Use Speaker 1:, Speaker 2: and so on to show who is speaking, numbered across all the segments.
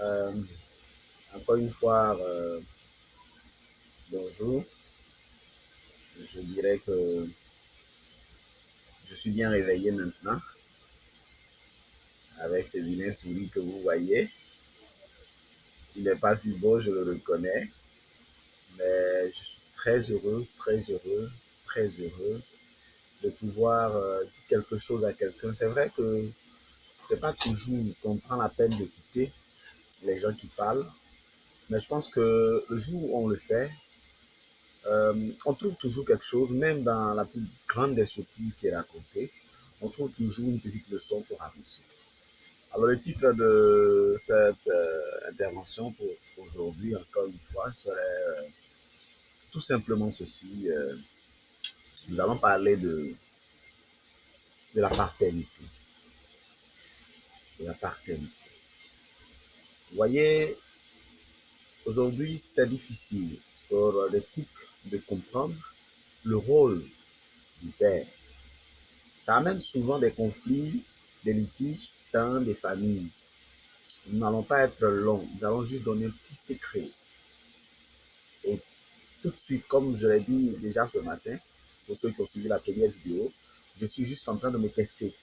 Speaker 1: Euh, Encore une fois, bonjour. Je dirais que je suis bien réveillé maintenant avec ce vilain sourire que vous voyez. Il n'est pas si beau, je le reconnais, mais je suis très heureux, très heureux, très heureux de pouvoir dire quelque chose à quelqu'un. C'est vrai que c'est pas toujours qu'on prend la peine d'écouter les gens qui parlent, mais je pense que le jour où on le fait, on trouve toujours quelque chose, même dans la plus grande des sottises qui est racontée, on trouve toujours une petite leçon pour avancer. Alors le titre de cette intervention pour aujourd'hui, encore une fois, serait tout simplement ceci. Nous allons parler de la paternité. De la paternité. Vous voyez, aujourd'hui, c'est difficile pour les couples de comprendre le rôle du père. Ça amène souvent des conflits, des litiges dans des familles. Nous n'allons pas être longs, nous allons juste donner un petit secret. Et tout de suite, comme je l'ai dit déjà ce matin, pour ceux qui ont suivi la première vidéo, je suis juste en train de me tester,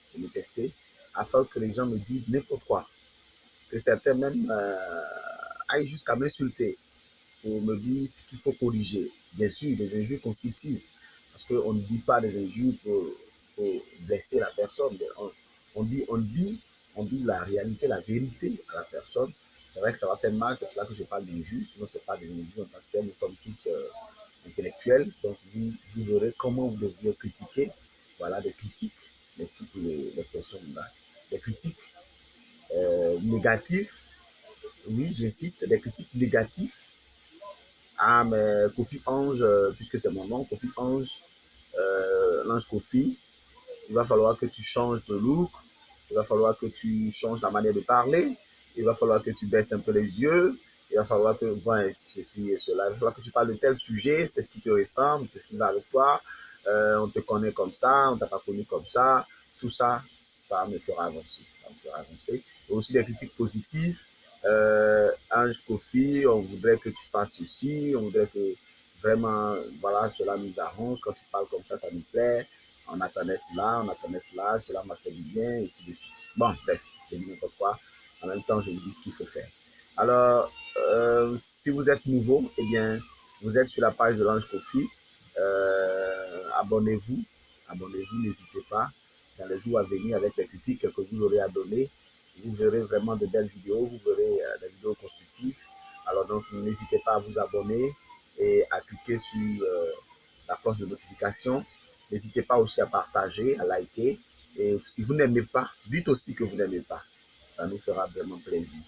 Speaker 1: afin que les gens me disent n'importe quoi, que certains même aillent jusqu'à m'insulter pour me dire ce qu'il faut corriger. Bien sûr, des injures constructives, parce qu'on ne dit pas des injures pour blesser la personne. On dit la réalité, la vérité à la personne. C'est vrai que ça va faire mal, c'est pour cela que je parle d'injures, sinon ce n'est pas des injures en tant que tel, nous sommes tous intellectuels, donc vous verrez comment vous devriez critiquer, voilà, des critiques, merci pour l'expression là, des critiques négatives, oui, j'insiste, des critiques négatives. Ah, mais Kofi Ange, puisque c'est mon nom, Kofi Ange, l'ange Kofi, il va falloir que tu changes de look, il va falloir que tu changes la manière de parler, il va falloir que tu baisses un peu les yeux, il va falloir que, bon, ceci et cela, il va falloir que tu parles de tel sujet, c'est ce qui te ressemble, c'est ce qui va avec toi, on te connaît comme ça, on ne t'a pas connu comme ça, tout ça, ça me fera avancer, ça me fera avancer. Et aussi des critiques positives, Ange Kofi, on voudrait que tu fasses ceci, on voudrait que vraiment, voilà, cela nous arrange, quand tu parles comme ça nous plaît, on attendait cela, cela m'a fait du bien, et ainsi de suite. Bon, bref, je dis n'importe quoi. En même temps, je vous dis ce qu'il faut faire. Alors, si vous êtes nouveau, eh bien, vous êtes sur la page de l'Ange Kofi. Abonnez-vous, abonnez-vous, n'hésitez pas. Dans les jours à venir, avec les critiques que vous aurez à donner, vous verrez vraiment de belles vidéos, vous verrez des vidéos constructives. Alors donc, n'hésitez pas à vous abonner et à cliquer sur la cloche de notification. N'hésitez pas aussi à partager, à liker. Et si vous n'aimez pas, dites aussi que vous n'aimez pas. Ça nous fera vraiment plaisir.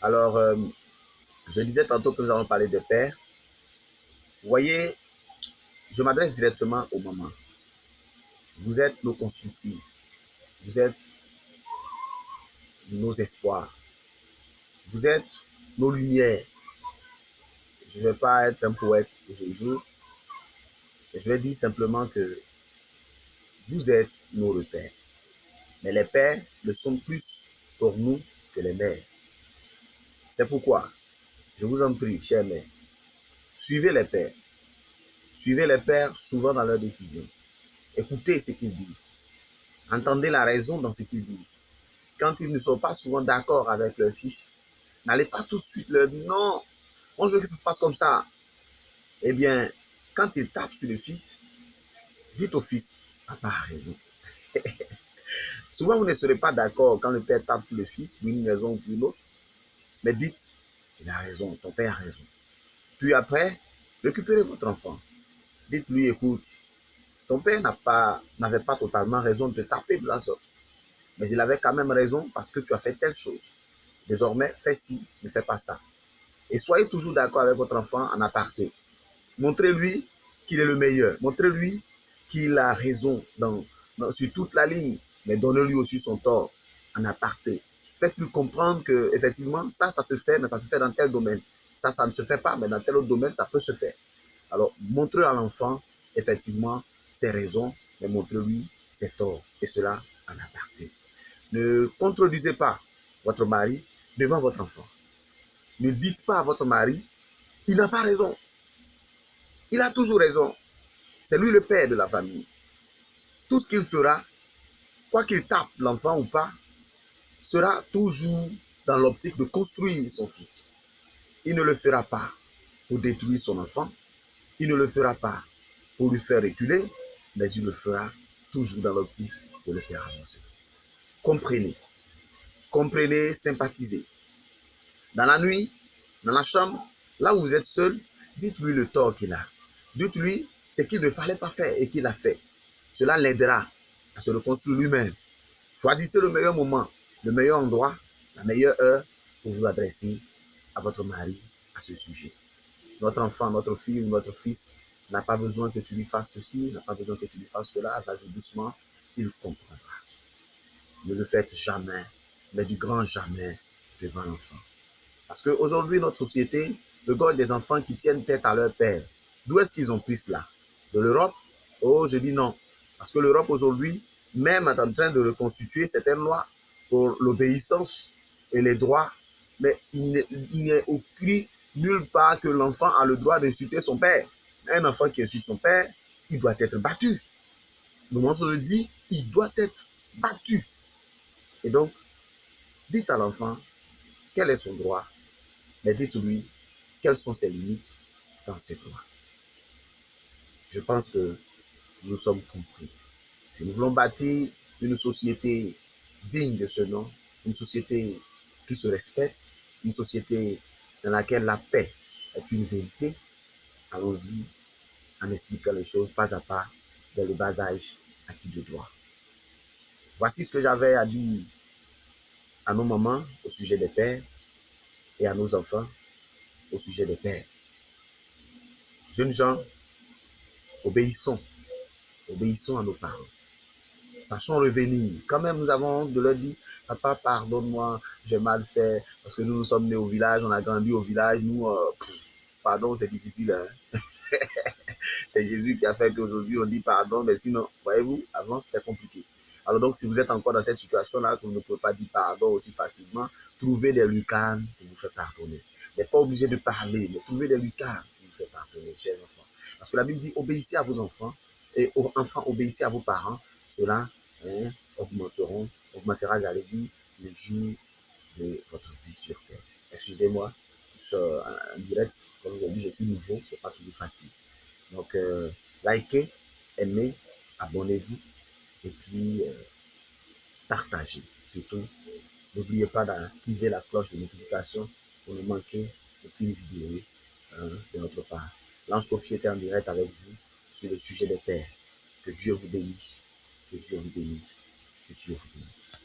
Speaker 1: Alors, je disais tantôt que nous allons parler des pères. Vous voyez, je m'adresse directement aux mamans. Vous êtes nos constructifs. Vous êtes nos espoirs. Vous êtes nos lumières. Je ne vais pas être un poète ce jour. Je vais dire simplement que vous êtes nos repères. Mais les pères ne sont plus pour nous que les mères. C'est pourquoi, je vous en prie, chers mères, suivez les pères. Suivez les pères souvent dans leurs décisions. Écoutez ce qu'ils disent. Entendez la raison dans ce qu'ils disent. Quand ils ne sont pas souvent d'accord avec leur fils, n'allez pas tout de suite leur dire non, moi je veux que ça se passe comme ça. Eh bien, quand ils tapent sur le fils, dites au fils, papa a raison. Souvent, vous ne serez pas d'accord quand le père tape sur le fils pour une raison ou pour une autre. Mais dites, il a raison, ton père a raison. Puis après, récupérez votre enfant. Dites-lui, écoute, ton père n'avait pas totalement raison de te taper de la sorte. Mais il avait quand même raison parce que tu as fait telle chose. Désormais, fais ci, ne fais pas ça. Et soyez toujours d'accord avec votre enfant en aparté. Montrez-lui qu'il est le meilleur. Montrez-lui qu'il a raison sur toute la ligne. Mais donnez-lui aussi son tort en aparté. Faites-lui comprendre que effectivement ça se fait, mais ça se fait dans tel domaine. Ça ne se fait pas, mais dans tel autre domaine, ça peut se faire. Alors, montrez à l'enfant, effectivement, ses raisons, mais montrez-lui ses torts. Et cela en aparté. Ne contredisez pas votre mari devant votre enfant. Ne dites pas à votre mari, il n'a pas raison. Il a toujours raison. C'est lui le père de la famille. Tout ce qu'il fera, quoi qu'il tape l'enfant ou pas, sera toujours dans l'optique de construire son fils. Il ne le fera pas pour détruire son enfant. Il ne le fera pas pour lui faire reculer, mais il le fera toujours dans l'optique de le faire avancer. Comprenez. Comprenez, sympathisez. Dans la nuit, dans la chambre, là où vous êtes seul, dites-lui le tort qu'il a. Dites-lui ce qu'il ne fallait pas faire et qu'il a fait. Cela l'aidera à se reconstruire lui-même. Choisissez le meilleur moment, le meilleur endroit, la meilleure heure pour vous adresser à votre mari à ce sujet. Notre enfant, notre fille ou notre fils n'a pas besoin que tu lui fasses ceci, n'a pas besoin que tu lui fasses cela. Vas-y doucement, il comprendra. Ne le faites jamais, mais du grand jamais devant l'enfant. Parce qu'aujourd'hui, notre société regorge des enfants qui tiennent tête à leur père. D'où est-ce qu'ils ont pris cela? De l'Europe? Oh, je dis non. Parce que l'Europe aujourd'hui, même est en train de reconstituer certaines lois pour l'obéissance et les droits. Mais il n'est écrit nulle part que l'enfant a le droit d'insulter son père. Un enfant qui insulte son père, il doit être battu. Le moment où je dis, il doit être battu. Et donc, dites à l'enfant quel est son droit, mais dites-lui quelles sont ses limites dans ses droits. Je pense que nous sommes compris. Si nous voulons bâtir une société digne de ce nom, une société qui se respecte, une société dans laquelle la paix est une vérité, allons-y en expliquant les choses pas à pas dès le bas âge à qui de droit. Voici ce que j'avais à dire à nos mamans au sujet des pères et à nos enfants au sujet des pères. Jeunes gens, obéissons à nos parents. Sachons revenir. Quand même, nous avons honte de leur dire, papa, pardonne-moi, j'ai mal fait. Parce que nous sommes nés au village, on a grandi au village. Nous, pardon, c'est difficile. Hein? C'est Jésus qui a fait qu'aujourd'hui, on dit pardon. Mais sinon, voyez-vous, avant, c'était compliqué. Alors donc, si vous êtes encore dans cette situation-là, que vous ne pouvez pas dire pardon aussi facilement, trouvez des lucarnes pour vous faire pardonner. Vous n'êtes pas obligé de parler, mais trouvez des lucarnes pour vous faire pardonner, chers enfants. Parce que la Bible dit, obéissez à vos enfants, et aux enfants, obéissez à vos parents. Cela augmentera, j'allais dire, le jour de votre vie sur terre. Excusez-moi, en direct, comme je l'ai dit, je suis nouveau, c'est pas toujours facile. Donc, likez, aimez, abonnez-vous, et puis partagez. Surtout, n'oubliez pas d'activer la cloche de notification pour ne manquer aucune vidéo de notre part. L'Ange Kofi était en direct avec vous sur le sujet des pères. Que Dieu vous bénisse. Que Dieu vous bénisse. Que Dieu vous bénisse.